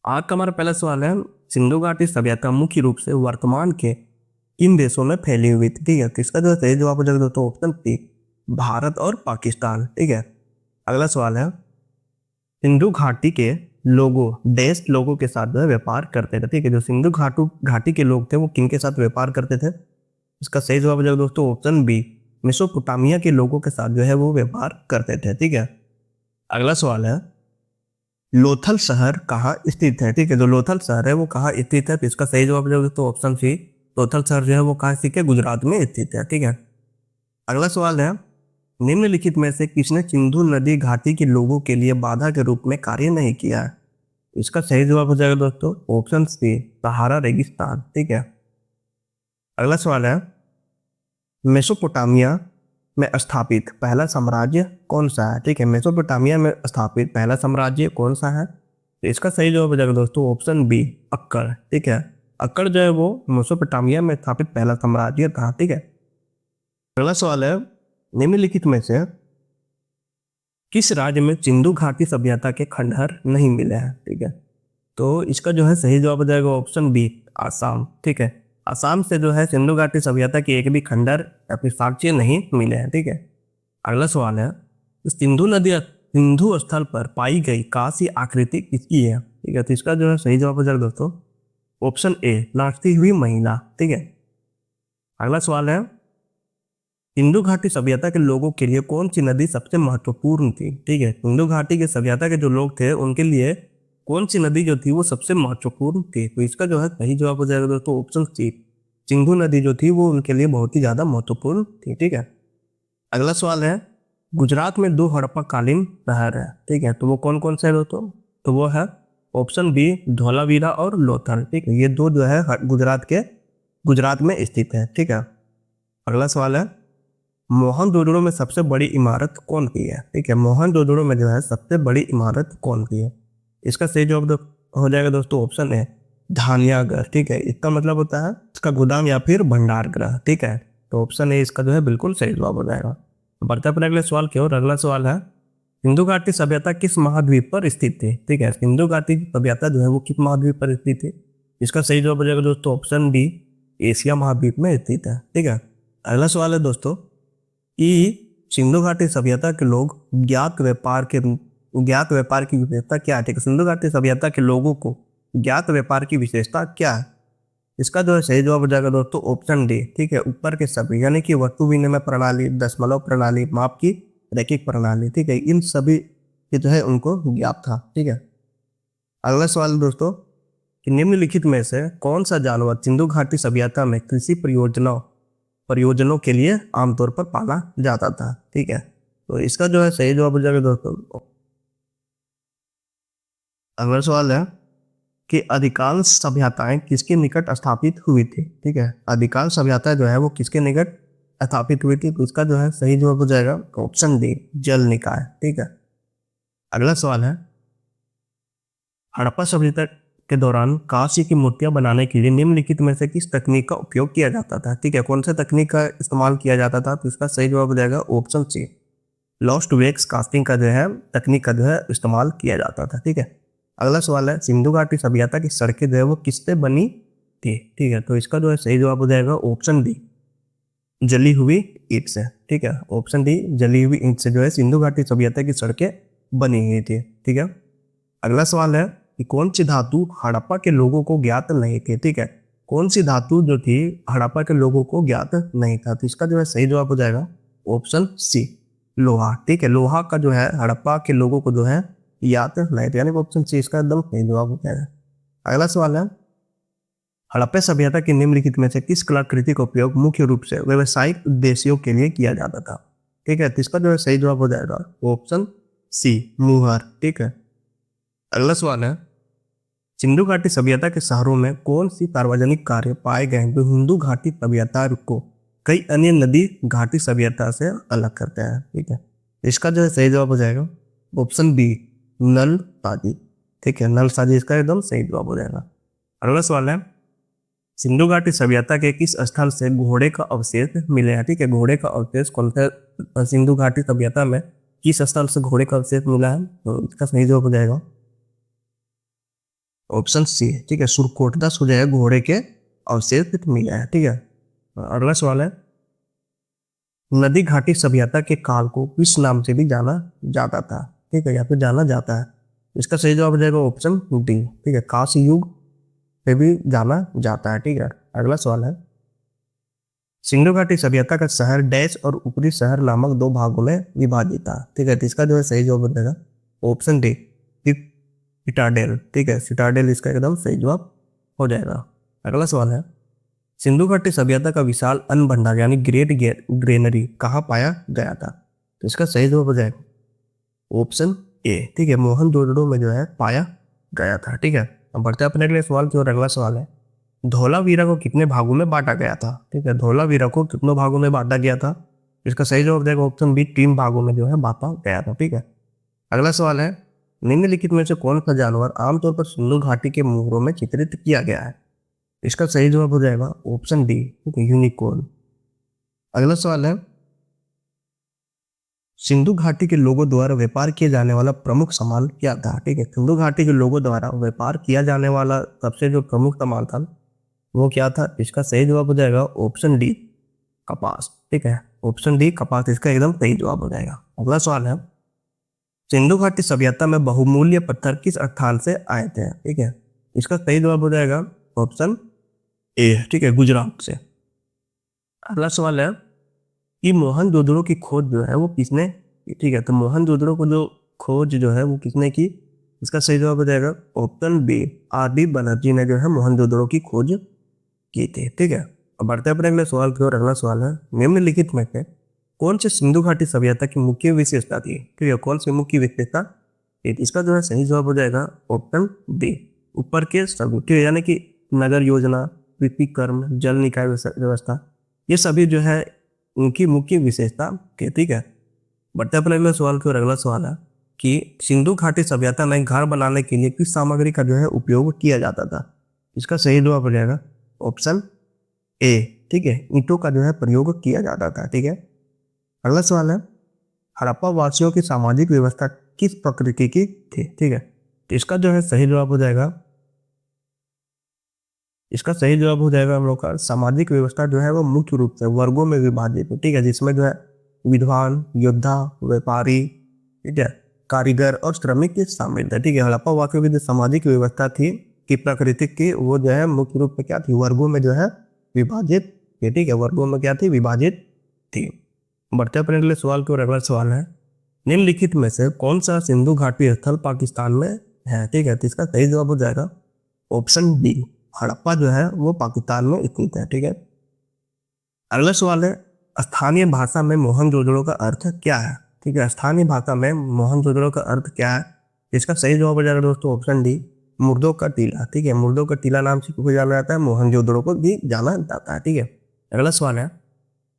आज का हमारा पहला सवाल है, सिंधु घाटी सभ्यता मुख्य रूप से वर्तमान के किन देशों में फैली हुई थी। ठीक है, तो इसका जो सही जवाब हो जाएगा दोस्तों ऑप्शन सी, भारत और पाकिस्तान। ठीक है, अगला सवाल है, सिंधु घाटी के लोगों देश लोगों के साथ जो है व्यापार करते थे। ठीक है, जो सिंधु घाटी के लोग थे वो किन के साथ व्यापार करते थे। इसका सही जवाब हो जाएगा दोस्तों ऑप्शन बी, मेसोपोटामिया के लोगों के साथ जो है वो व्यापार करते थे। ठीक है, अगला सवाल है, लोथल शहर कहाँ स्थित है। ठीक है, जो लोथल शहर है वो कहाँ स्थित है, तो इसका सही जवाब जो दोस्तों ऑप्शन सी, लोथल शहर जो है वो कहाँ स्थित है, गुजरात में स्थित है। ठीक है, अगला सवाल है, निम्नलिखित में से किसने सिंधु नदी घाटी के लोगों के लिए बाधा के रूप में कार्य नहीं किया है। इसका सही जवाब हो जाएगा दोस्तों ऑप्शन सी, सहारा रेगिस्तान। ठीक है, अगला सवाल है, मेसोपोटामिया में स्थापित पहला साम्राज्य कौन सा है। ठीक है, मेसोपोटामिया में स्थापित पहला साम्राज्य कौन सा है, तो इसका सही जवाब हो जाएगा दोस्तों ऑप्शन बी, अक्कड़। ठीक है, अक्कड़ जो है वो मेसोपोटामिया में स्थापित पहला साम्राज्य था। ठीक है, अगला सवाल है, निम्नलिखित में से किस राज्य में सिंधु घाटी सभ्यता के खंडहर नहीं मिले हैं। ठीक है, तो इसका जो है सही जवाब हो जाएगा ऑप्शन बी, आसाम। ठीक है, आसाम से जो है सिंधु घाटी सभ्यता के एक भी खंडहर या फिर साक्ष्य नहीं मिले हैं। ठीक है, अगला सवाल है, सिंधु स्थल पर पाई गई कांस्य आकृति किसकी है। ठीक है, तो इसका जो है सही जवाब हो जाएगा दोस्तों ऑप्शन ए, नाचती हुई महिला। ठीक है, अगला सवाल है, सिंधु घाटी सभ्यता के लोगों के लिए कौन सी नदी सबसे महत्वपूर्ण थी। ठीक है, सिंधु घाटी के सभ्यता के जो लोग थे उनके लिए कौन सी नदी जो थी वो सबसे महत्वपूर्ण थी, तो इसका जो है सही जवाब हो जाएगा दोस्तों ऑप्शन सी, सिंधु नदी जो थी वो उनके लिए बहुत ही ज्यादा महत्वपूर्ण थी। ठीक है, अगला सवाल है, गुजरात में दो हड़प्पा कालीन शहर है। ठीक है, तो वो कौन कौन से है दोस्तों, तो वो है ऑप्शन बी, धोलावीरा और लोथल। ठीक है, ये दो जो है गुजरात में स्थित है। ठीक है, अगला सवाल है, मोहनजोदड़ो में सबसे बड़ी इमारत कौन की है। ठीक है, मोहनजोदड़ो में जो है सबसे बड़ी इमारत कौन की है, इसका सही जवाब हो जाएगा दोस्तों ऑप्शन है, धान्यागृह। ठीक है, इसका मतलब होता है इसका गोदाम या फिर भंडार गृह। ठीक है, तो ऑप्शन ए इसका जो है बिल्कुल सही जवाब हो जाएगा। तो बढ़ते अपने अगले सवाल की ओर। अगला सवाल है, सिंधु घाटी सभ्यता किस महाद्वीप पर स्थित थी। ठीक है, सिंधु घाटी सभ्यता जो है वो किस महाद्वीप पर स्थित थी, इसका सही जवाब हो जाएगा दोस्तों ऑप्शन डी, एशिया महाद्वीप में स्थित है। ठीक है, अगला सवाल है दोस्तों कि सिंधु घाटी सभ्यता के लोग ज्ञात व्यापार की विशेषता क्या है। ठीक है, सिंधु घाटी सभ्यता के लोगों को ज्ञात व्यापार की विशेषता क्या है, इसका जो है सही जवाब हो जाएगा दोस्तों ऑप्शन डी। ठीक है, ऊपर के सभी यानी कि वस्तु विनिमय प्रणाली, दशमलव प्रणाली, माप की रैखिक प्रणाली। ठीक है, इन सभी के जो है उनको ज्ञात था। ठीक है, अगला सवाल दोस्तों कि निम्नलिखित में से कौन सा जानवर सिंधु घाटी सभ्यता में कृषि परियोजनों के लिए आमतौर पर पाला जाता था। ठीक है, तो इसका जो है सही जवाब हो जाएगा दोस्तों, अगला सवाल है कि अधिकांश सभ्यताएं किसके निकट स्थापित हुई थी। ठीक है, अधिकांश सभ्यताएं जो है वो किसके निकट स्थापित हुई थी, तो इसका जो है सही जवाब हो जाएगा ऑप्शन डी, जल निकाय। ठीक है, अगला सवाल है, हड़प्पा सभ्यता के दौरान कांस्य की मूर्तियां बनाने के लिए निम्नलिखित में से किस तकनीक का उपयोग किया जाता था। ठीक है, कौन सा तकनीक का इस्तेमाल किया जाता था, तो इसका सही जवाब हो जाएगा option C, lost wax casting का जो है तकनीक का जो है इस्तेमाल किया जाता था। ठीक है, अगला सवाल है, सिंधु घाटी सभ्यता की सड़कें जो है वो किससे बनी थी। ठीक है, तो इसका जो है सही जवाब हो जाएगा ऑप्शन डी, जली हुई ईंट से। ठीक है, ऑप्शन डी, जली हुई ईंट से जो है सिंधु घाटी सभ्यता की सड़कें बनी हुई थी। ठीक है, अगला सवाल है कि कौन सी धातु हड़प्पा के लोगों को ज्ञात नहीं थी। ठीक है, कौन सी धातु जो थी हड़प्पा के लोगों को ज्ञात नहीं था, तो इसका जो है सही जवाब हो जाएगा ऑप्शन सी, लोहा। ठीक है, लोहा का जो है हड़प्पा के लोगों को जो है ज्ञात नहीं था, यानी ऑप्शन सी इसका एकदम सही जवाब हो जाएगा। अगला सवाल है, हड़प्पा सभ्यता की निम्नलिखित में से किस कलाकृति का उपयोग मुख्य रूप से व्यवसायिक उद्देश्यों के लिए किया जाता था। ठीक है, तो इसका जो है सही जवाब हो जाएगा ऑप्शन सी, मुहर। ठीक है, अगला सवाल है, सिंधु घाटी सभ्यता के शहरों में कौन सी सार्वजनिक कार्य पाए गए जो सिंधु घाटी सभ्यता को कई अन्य नदी घाटी सभ्यता से अलग करते हैं। ठीक है, इसका जो है सही जवाब हो जाएगा ऑप्शन बी, नल साजी। ठीक है, नल साजी इसका एकदम सही जवाब हो जाएगा। अगला सवाल है, सिंधु घाटी सभ्यता के किस स्थल से घोड़े का अवशेष मिले हैं। ठीक है, घोड़े का अवशेष कौन से सिंधु घाटी सभ्यता में किस स्थल से घोड़े का अवशेष मिला है, तो इसका सही जवाब हो जाएगा ऑप्शन सी, ठीक है, सुरकोटदास हो जाएगा घोड़े के अवशेष मिले हैं, ठीक है। अगला सवाल है, नदी घाटी सभ्यता के काल को किस नाम से भी जाना जाता था, ठीक है, या फिर जाना जाता है। इसका सही जवाब हो जाएगा ऑप्शन डी, ठीक है, कांस्य युग पे भी जाना जाता है, ठीक है। अगला सवाल है, सिंधु घाटी सभ्यता का शहर डैश और ऊपरी शहर नामक दो भागों में विभाजित था, ठीक है। तो इसका जो है सही जवाब हो जाएगा ऑप्शन डी, सिटाडेल, ठीक है, सिटाडेल इसका एकदम सही जवाब हो जाएगा। अगला सवाल है, सिंधु घाटी सभ्यता का विशाल अन्न भंडार यानी ग्रेट ग्रेनरी कहाँ पाया गया था। तो इसका सही जवाब हो जाएगा ऑप्शन ए, ठीक है, मोहनजोदड़ो में जो है पाया गया था, ठीक है। अब बढ़ते हैं अपने अगले सवाल की ओर। अगला सवाल है, धौलावीरा को कितने भागों में बांटा गया था, ठीक है, धौलावीरा को कितनों भागों में बांटा गया था। इसका सही जवाब देगा ऑप्शन बी, 3 भागों में जो है बांटा गया था, ठीक है। अगला सवाल है, निम्नलिखित में से कौन सा जानवर आमतौर पर सिंधु घाटी के मोहरों में चित्रित किया गया है। इसका सही जवाब हो जाएगा ऑप्शन डी, ठीक है, यूनिकॉर्न। अगला सवाल है, सिंधु घाटी के लोगों द्वारा व्यापार किया जाने वाला प्रमुख सामान क्या था, ठीक है, सिंधु घाटी के लोगों द्वारा व्यापार किया जाने वाला सबसे जो प्रमुख सामान था वो क्या था। इसका सही जवाब हो जाएगा ऑप्शन डी, कपास, ठीक है, ऑप्शन डी कपास इसका एकदम सही जवाब हो जाएगा। अगला सवाल है, सिंधु घाटी सभ्यता में बहुमूल्य पत्थर किस स्थान से आए थे, ठीक है। इसका सही जवाब हो जाएगा ऑप्शन ए, ठीक है, गुजरात से। अगला सवाल है कि मोहनजोदड़ो की खोज जो है वो किसने, ठीक है, तो मोहनजोदड़ो को जो खोज जो है वो किसने की। इसका सही जवाब हो जाएगा ऑप्शन बी, आर.डी. बनर्जी ने जो है मोहनजोदड़ो की खोज की थी, ठीक है। अब बढ़ते हैं अपने अगले सवाल की ओर। अगला सवाल है, निम्नलिखित में से कौन सी सिंधु घाटी सभ्यता की मुख्य विशेषता थी, ठीक है, कौन सी मुख्य विशेषता थी। इसका जो है सही जवाब हो जाएगा ऑप्शन डी, ऊपर के सभी, ठीक है, यानी कि नगर योजना, कृषि कर्म, जल निकाय व्यवस्था, ये सभी जो है उनकी मुख्य विशेषता थी, ठीक है। बढ़ते अपने अगले सवाल की ओर। अगला सवाल है कि सिंधु घाटी सभ्यता में घर बनाने के लिए किस सामग्री का जो है उपयोग किया जाता था। इसका सही जवाब हो जाएगा ऑप्शन ए, ठीक है, ईंटों का जो है प्रयोग किया जाता था, ठीक है। अगला सवाल है, हड़प्पा वासियों की सामाजिक व्यवस्था किस प्रकृति की थी, ठीक है। तो इसका जो है सही जवाब हो जाएगा, इसका सही जवाब हो जाएगा हम लोग का सामाजिक व्यवस्था जो है वो मुख्य रूप से वर्गों में विभाजित है, ठीक है, जिसमें जो है विद्वान, योद्धा, व्यापारी, ठीक है, कारीगर और श्रमिक शामिल थे, ठीक है। हड़प्पा वासियों की जो सामाजिक व्यवस्था थी कि प्रकृति की वो जो है मुख्य रूप में क्या थी, वर्गों में जो है विभाजित थी, ठीक है, वर्गों में क्या थी, विभाजित थी। बढ़ते अपने अगले सवाल की ओर। अगला सवाल है, निम्नलिखित में से कौन सा सिंधु घाटी स्थल पाकिस्तान में है, ठीक है। तो इसका सही जवाब हो जाएगा ऑप्शन डी, हड़प्पा जो है वो पाकिस्तान में स्थित है, ठीक है। अगला सवाल है, स्थानीय भाषा में मोहनजोदड़ो का अर्थ क्या है, ठीक है, स्थानीय भाषा में मोहनजोदड़ो का अर्थ क्या है। इसका सही जवाब हो जाएगा दोस्तों ऑप्शन डी, मुर्दों का टीला, ठीक है, मुर्दों का टीला नाम से को जाना जाता है, मोहनजोदड़ो को भी जाना जाता है, ठीक है। अगला सवाल है,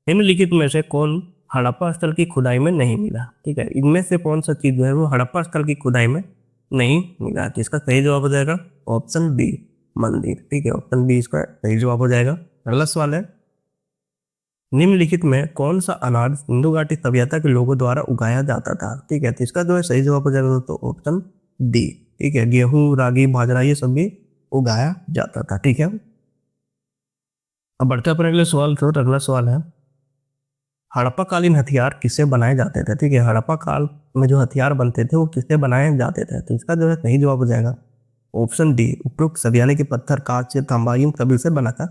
निम्नलिखित में से कौन हड़प्पा स्थल की खुदाई में नहीं मिला, ठीक है, इनमें से कौन सा चीज जो है वो हड़प्पा स्थल की खुदाई में नहीं मिला। तो इसका सही जवाब हो जाएगा ऑप्शन बी, मंदिर, ठीक है, ऑप्शन बी इसका सही जवाब हो जाएगा। अगला सवाल है, निम्नलिखित में कौन सा अनाज सिंधु घाटी सभ्यता के लोगों द्वारा उगाया जाता था, ठीक है। तो इसका जो है सही जवाब हो जाएगा दोस्तों ऑप्शन डी, ठीक है, गेहूं, रागी, बाजरा ये सब भी उगाया जाता था, ठीक है। अब बढ़ते अपने अगले सवाल की ओर। अगला सवाल है, हड़प्पा कालीन हथियार किससे बनाए जाते थे, ठीक है, हड़प्पा काल में जो हथियार बनते थे वो किससे बनाए जाते थे। तो इसका जो है सही जवाब हो जाएगा ऑप्शन डी, उपयुक्त सब, यानी कि पत्थर, कांच से, तांबा, इन सभी से बनाता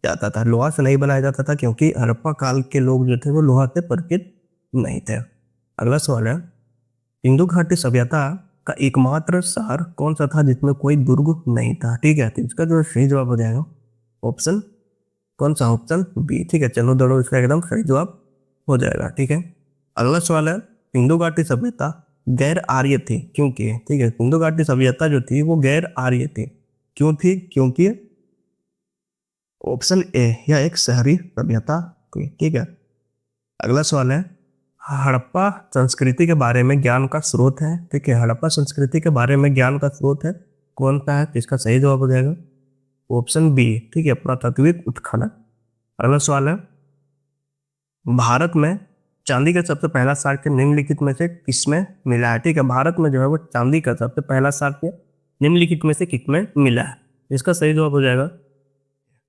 जाता था, लोहा से नहीं बनाया जाता था, क्योंकि हड़प्पा काल के लोग जो थे वो लोहा से परिचित नहीं थे। अगला सवाल है, सिंधु घाटी सभ्यता का एकमात्र शहर कौन सा था जिसमें कोई दुर्ग नहीं था, ठीक है। तो इसका जो सही जवाब हो जाएगा ऑप्शन, कौन सा, ऑप्शन बी, ठीक है, चलो दौड़ो, इसका एकदम सही जवाब हो जाएगा, ठीक है। अगला सवाल है, सिंधु घाटी सभ्यता गैर आर्य थी क्योंकि, ठीक है, सिंधु घाटी सभ्यता जो थी वो गैर आर्य थी, क्यों थी, क्योंकि ऑप्शन ए, यह एक शहरी सभ्यता थी, ठीक है। अगला सवाल है, हड़प्पा संस्कृति के बारे में ज्ञान का स्रोत है, ठीक है, हड़प्पा संस्कृति के बारे में ज्ञान का स्रोत है कौन सा है। इसका सही जवाब हो जाएगा ऑप्शन बी, ठीक है, पुरातात्विक उत्खनन। अगला सवाल है, भारत में चांदी का सबसे पहला साक्ष्य निम्नलिखित में से किसमें मिला है, ठीक है, भारत में जो है वो चांदी का सबसे पहला साक्ष्य निम्नलिखित में से किस में मिला है? इसका सही जवाब हो जाएगा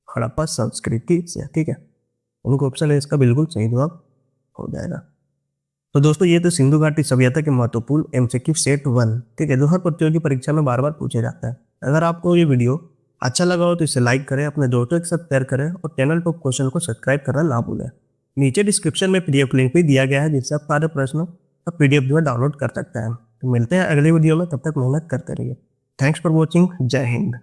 हड़प्पा संस्कृति से, ठीक है। उनको ऑप्शन है इसका बिल्कुल सही जवाब हो जाएगा। तो दोस्तों ये तो सिंधु घाटी सभ्यता के महत्वपूर्ण एमसीक्यू सेट 1, ठीक है, जो हर प्रतियोगी परीक्षा में बार बार पूछे जाता है। अगर आपको ये वीडियो अच्छा लगा हो तो इसे लाइक करें, अपने दोस्तों के साथ शेयर करें और चैनल टॉप क्वेश्चन को सब्सक्राइब करना ना भूलें। नीचे डिस्क्रिप्शन में पीडीएफ लिंक भी दिया गया है जिससे आप सारे प्रश्नों का पीडीएफ जो है डाउनलोड कर सकते हैं। तो मिलते हैं अगले वीडियो में, तब तक मेहनत करते रहिए। Thanks for watching. जय हिंद।